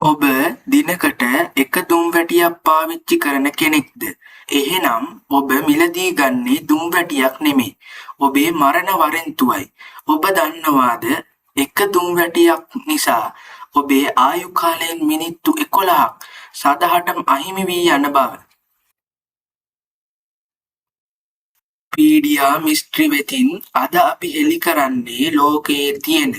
ඔබ දිනකට එක දුම්වැටියක් පාවිච්චි කරන කෙනෙක්ද? එහෙනම් ඔබ මිලදී ගන්නේ දුම්වැටියක් නෙමේ. ඔබේ මරණ වරෙන්තුවයි. ඔබ දන්නවාද එක දුම්වැටියක් නිසා ඔබේ ආයු කාලයෙන් මිනිත්තු 11ක් සදහටම අහිමි වී යන බව. පීඩියා මිස්ට්‍රි වෙතින් අද අපි හෙළි කරන්නේ ලෝකයේ තියෙන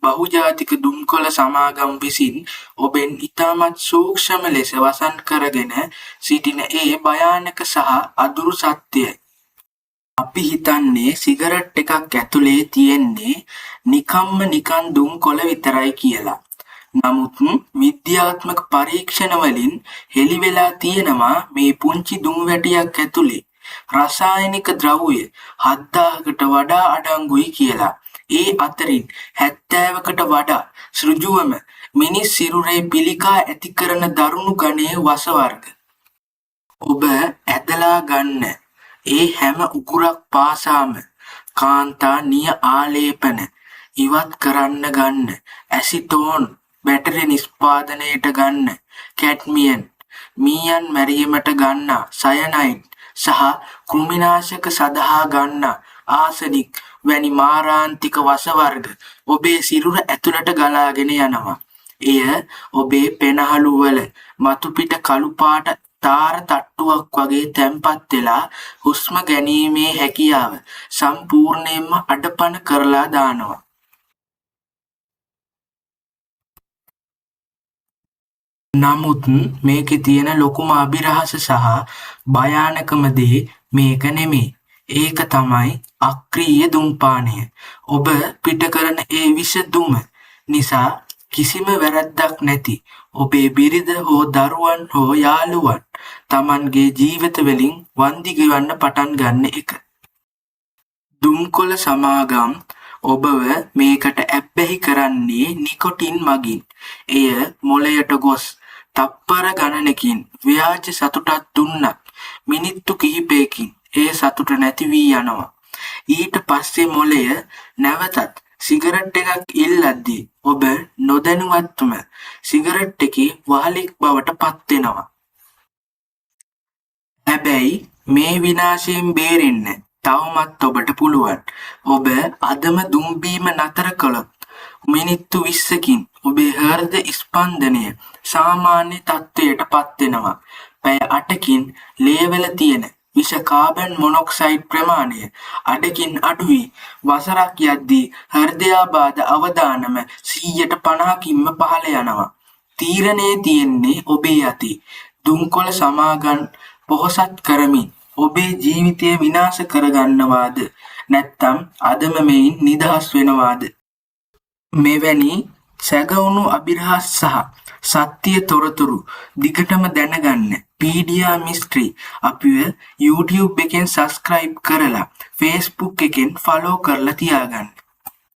බහුජාතික දුම්කොළ සමාගම් විසින් ඔබෙන් ඉතාමත් සූක්ෂම ලෙස වසන් කරගෙන සිටින ඒ භයානක සහ අදුරු සත්‍යයි. අපි හිතන්නේ සිගරට් එකක් ඇතුලේ තියෙන්නේ නිකන් දුම්කොළ විතරයි කියලා. නමුත් විද්‍යාත්මක පරීක්ෂණ වලින් හෙළි වෙලා තියෙනවා මේ පුංචි දුම්වැටියක් ඇතුලේ රසායනික ද්‍රව්‍ය 7000කට වඩා අඩංගුයි කියලා. ඒ අතරින් 70කට වඩා ඍජුවම මිනිස් සිරුරේ පිළිකා ඇති කරන දරුණු ගණයේ වස වර්ග. ඔබ ඇදලා ගන්න ඒ හැම උකුරක් පාසාම කාන්තා නිය ආලේපන ඉවත් කරන්න ගන්න ඇසිටෝන් බැටරි නිෂ්පාදනයට ගන්න කැඩ්මියම් මීයන් මැරීමට ගන්න සයනයිඩ් සහ කෘමිනාශක සඳහා ගන්න ආසනික් වැනි මාරාන්තික වස වර්ග ඔබේ සිරුර ඇතුළට ගලාගෙන යනවා. එය ඔබේ පෙනහළු වල මතු පිට කළු පාට තාර තට්ටුවක් වගේ තැම්පත් වෙලා හුස්ම ගැනීමේ හැකියාව සම්පූර්ණයෙන්ම අඩපණ කරලා දානවා. නමුත් මේකේ තියෙන ලොකුම අභිරහස සහ භයානකම දේ මේක නෙමේ. ඒක තමයි අක්‍රීය දුම්පානය. ඔබ පිට කරන ඒ විෂ දුම නිසා කිසිම වැරැද්දක් නැති ඔබේ බිරිඳ හෝ දරුවන් හෝ යාළුවන් Tamanගේ ජීවිත වලින් වන්දි ගෙවන්න පටන් ගන්න එක. දුම්කොළ සමාගම් ඔබව මේකට ඇබ්බැහි කරන්නේ නිකොටින් මගින්. එය මොළයට ගොස් තප්පර ගණනකින් ව්‍යාජ සතුටක් දුන්නත් මිනිත්තු කිහිපයකින් ඒ සතුට නැති වී යනවා. ඊට පස්සේ මොළය නැවතත් සිගරට් එකක් ඉල්ලද්දී ඔබ නොදැනුවත්වම සිගරට් එකේ වහලෙක් බවට පත් වෙනවා. හැබැයි මේ විනාශයෙන් බේරෙන්න තවමත් ඔබට පුළුවන්. ඔබ අදම දුම් බීම නතර කළොත් මිනිත්තු 20කින් ඔබේ හෘද ස්පන්දනය සාමාන්‍ය තත්ත්වයට පත් වෙනවා. පැය 8කින් ලේවල තියෙන විෂ කාබන් මොනොක්සයිඩ් ප්‍රමාණය අඩකින් අඩු වී වසරක් යද්දී හෘදයාබාධ අවදානම 150කින්ම පහළ යනවා. තීරණය තියෙන්නේ ඔබේ අතේ. දුම්කොළ සමාගම් පොහොසත් කරමින් ඔබේ ජීවිතය විනාශ කරගන්නවාද නැත්නම් අදම මෙයින් නිදහස් වෙනවාද? මෙවැනි සැගවුණු අභිරහස් සහ සත්‍ය තොරතුරු දිගටම දැනගන්න පීඩියා මිස්ට්‍රි අපිව YouTube එකෙන් subscribe කරලා Facebook එකෙන් follow කරලා තියාගන්න.